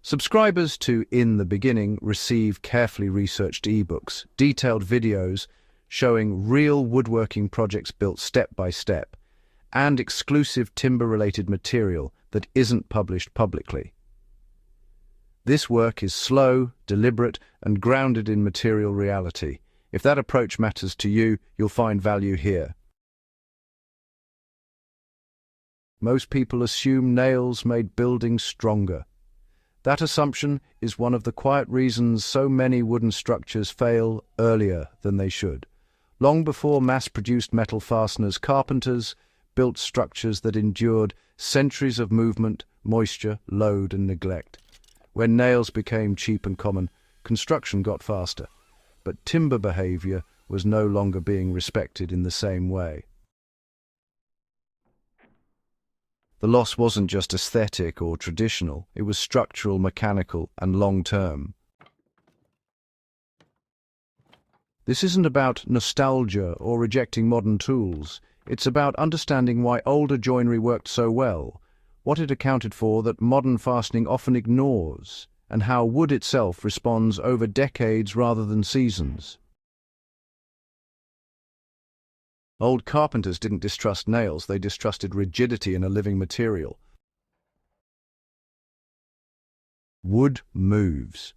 Subscribers to In the Beginning receive carefully researched ebooks, detailed videos showing real woodworking projects built step by step, and exclusive timber-related material that isn't published publicly. This work is slow, deliberate, and grounded in material reality. If that approach matters to you, you'll find value here. Most people assume nails made buildings stronger. That assumption is one of the quiet reasons so many wooden structures fail earlier than they should. Long before mass-produced metal fasteners, carpenters built structures that endured centuries of movement, moisture, load, and neglect. When nails became cheap and common, construction got faster, but timber behavior was no longer being respected in the same way. The loss wasn't just aesthetic or traditional, it was structural, mechanical, and long-term. This isn't about nostalgia or rejecting modern tools. It's about understanding why older joinery worked so well, what it accounted for that modern fastening often ignores, and how wood itself responds over decades rather than seasons. Old carpenters didn't distrust nails, they distrusted rigidity in a living material. Wood moves.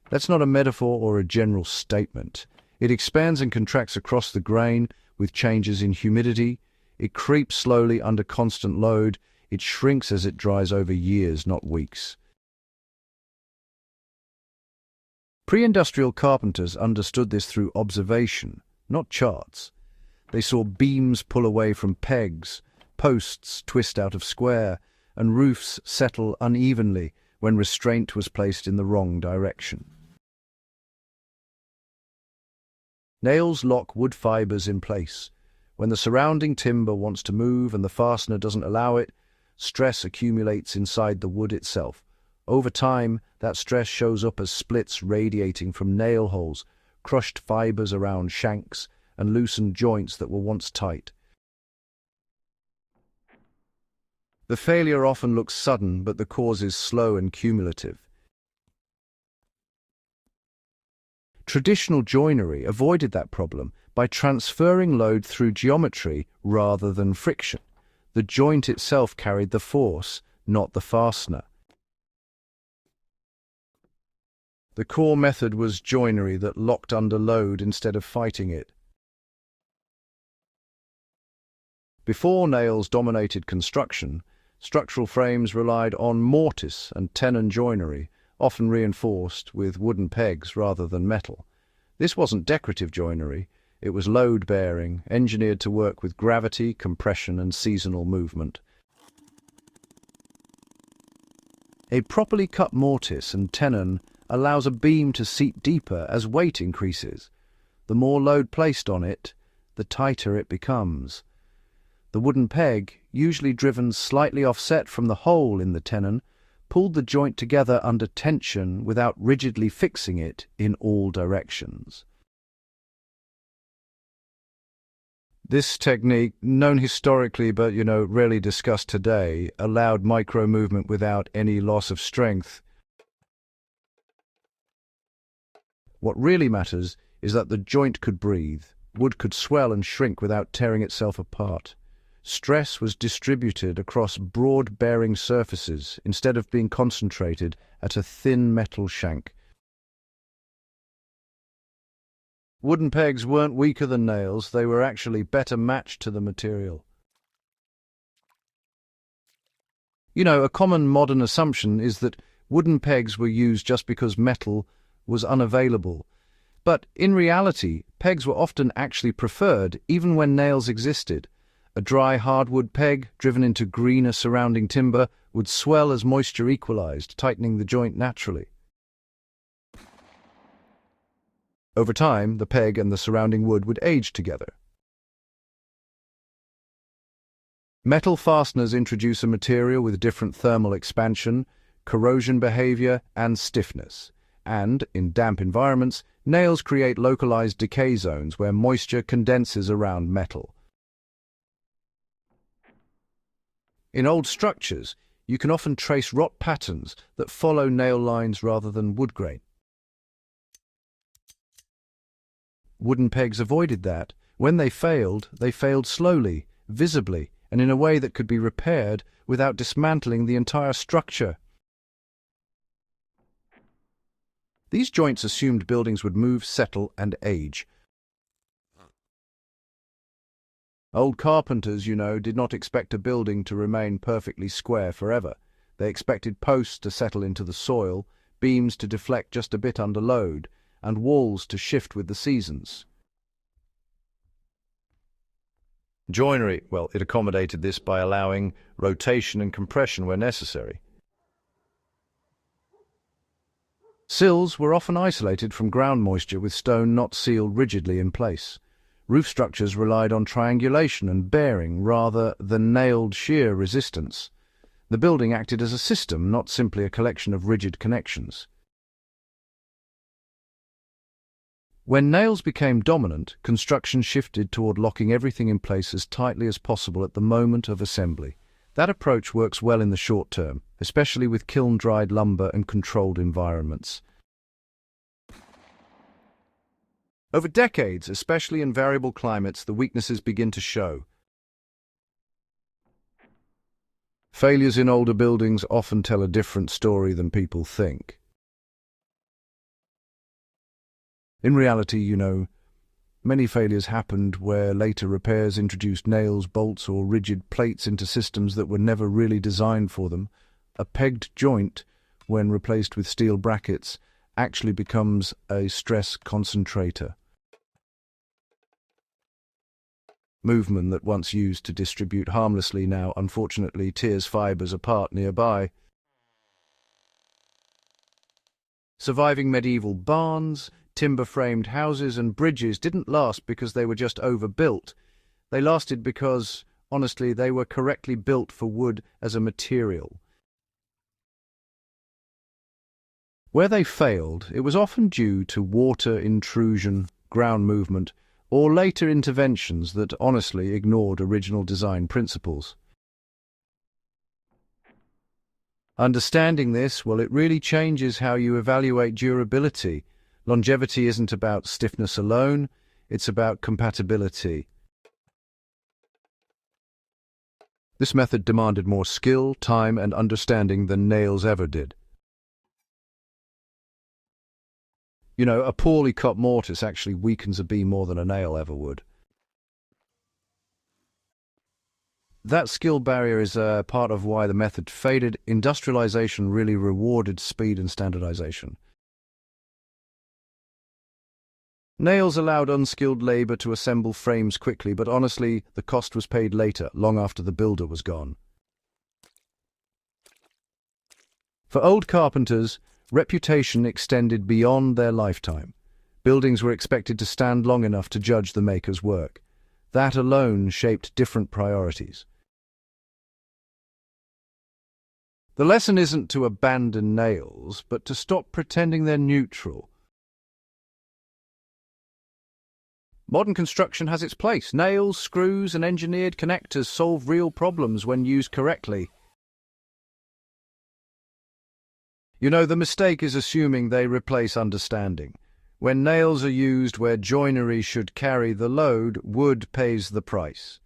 That's not a metaphor or a general statement. It expands and contracts across the grain with changes in humidity. It creeps slowly under constant load. It shrinks as it dries over years, not weeks. Pre-industrial carpenters understood this through observation, not charts. They saw beams pull away from pegs, posts twist out of square, and roofs settle unevenly when restraint was placed in the wrong direction. Nails lock wood fibers in place. When the surrounding timber wants to move and the fastener doesn't allow it, stress accumulates inside the wood itself. Over time, that stress shows up as splits radiating from nail holes, crushed fibers around shanks, and loosened joints that were once tight. The failure often looks sudden, but the cause is slow and cumulative. Traditional joinery avoided that problem by transferring load through geometry rather than friction. The joint itself carried the force, not the fastener. The core method was joinery that locked under load instead of fighting it. Before nails dominated construction, structural frames relied on mortise and tenon joinery, often reinforced with wooden pegs rather than metal. This wasn't decorative joinery, it was load-bearing, engineered to work with gravity, compression, and seasonal movement. A properly cut mortise and tenon allows a beam to seat deeper as weight increases. The more load placed on it, the tighter it becomes. The wooden peg, usually driven slightly offset from the hole in the tenon, pulled the joint together under tension without rigidly fixing it in all directions. This technique, known historically but, rarely discussed today, allowed micro-movement without any loss of strength. What really matters is that the joint could breathe, wood could swell and shrink without tearing itself apart. Stress was distributed across broad-bearing surfaces instead of being concentrated at a thin metal shank. Wooden pegs weren't weaker than nails, they were actually better matched to the material. A common modern assumption is that wooden pegs were used just because metal was unavailable. But in reality, pegs were often actually preferred even when nails existed. A dry hardwood peg, driven into greener surrounding timber, would swell as moisture equalized, tightening the joint naturally. Over time, the peg and the surrounding wood would age together. Metal fasteners introduce a material with different thermal expansion, corrosion behavior, and stiffness. And, in damp environments, nails create localized decay zones where moisture condenses around metal. In old structures, You can often trace rot patterns that follow nail lines rather than wood grain. Wooden pegs avoided that. When they failed slowly, visibly, and in a way that could be repaired without dismantling the entire structure. These joints assumed buildings would move, settle, and age. Old carpenters, did not expect a building to remain perfectly square forever. They expected posts to settle into the soil, beams to deflect just a bit under load, and walls to shift with the seasons. Joinery, well, it accommodated this by allowing rotation and compression where necessary. Sills were often isolated from ground moisture with stone not sealed rigidly in place. Roof structures relied on triangulation and bearing rather than nailed shear resistance. The building acted as a system, not simply a collection of rigid connections. When nails became dominant, construction shifted toward locking everything in place as tightly as possible at the moment of assembly. That approach works well in the short term, especially with kiln-dried lumber and controlled environments. Over decades, especially in variable climates, the weaknesses begin to show. Failures in older buildings often tell a different story than people think. In reality, many failures happened where later repairs introduced nails, bolts, or rigid plates into systems that were never really designed for them. A pegged joint, when replaced with steel brackets, actually becomes a stress concentrator. Movement that once used to distribute harmlessly now, unfortunately, tears fibers apart nearby. Surviving medieval barns, timber-framed houses and bridges didn't last because they were just overbuilt. They lasted because, honestly, they were correctly built for wood as a material. Where they failed, it was often due to water intrusion, ground movement, or later interventions that honestly ignored original design principles. Understanding this, well, it really changes how you evaluate durability. Longevity isn't about stiffness alone, it's about compatibility. This method demanded more skill, time, and understanding than nails ever did. A poorly cut mortise actually weakens a beam more than a nail ever would. That skill barrier is part of why the method faded. Industrialization really rewarded speed and standardization. Nails allowed unskilled labor to assemble frames quickly, but honestly, the cost was paid later, long after the builder was gone. For old carpenters, reputation extended beyond their lifetime. Buildings were expected to stand long enough to judge the maker's work. That alone shaped different priorities. The lesson isn't to abandon nails, but to stop pretending they're neutral. Modern construction has its place. Nails, screws, and engineered connectors solve real problems when used correctly. The mistake is assuming they replace understanding. When nails are used where joinery should carry the load, wood pays the price.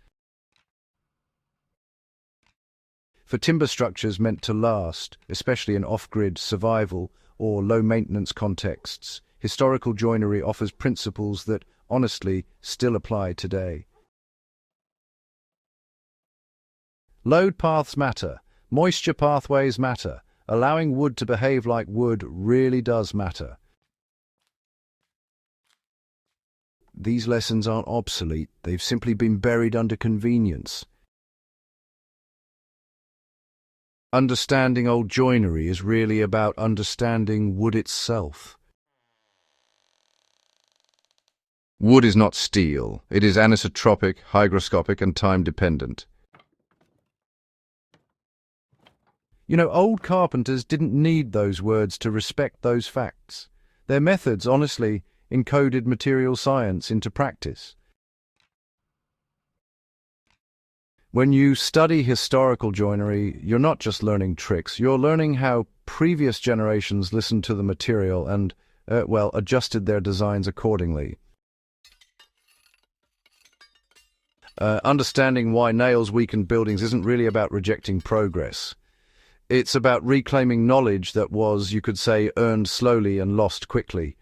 For timber structures meant to last, especially in off-grid survival or low-maintenance contexts, historical joinery offers principles that, honestly, still apply today. Load paths matter. Moisture pathways matter. Allowing wood to behave like wood really does matter. These lessons aren't obsolete. They've simply been buried under convenience. Understanding old joinery is really about understanding wood itself. Wood is not steel. It is anisotropic, hygroscopic, and time-dependent. Old carpenters didn't need those words to respect those facts. Their methods, honestly, encoded material science into practice. When you study historical joinery, you're not just learning tricks, you're learning how previous generations listened to the material and, adjusted their designs accordingly. Understanding why nails weaken buildings isn't really about rejecting progress. It's about reclaiming knowledge that was, you could say, earned slowly and lost quickly.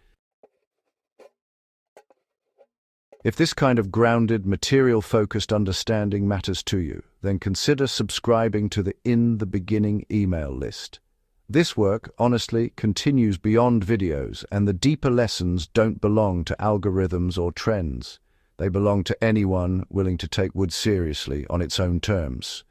If this kind of grounded, material-focused understanding matters to you, then consider subscribing to the In the Beginning email list. This work, honestly, continues beyond videos, and the deeper lessons don't belong to algorithms or trends. They belong to anyone willing to take wood seriously on its own terms.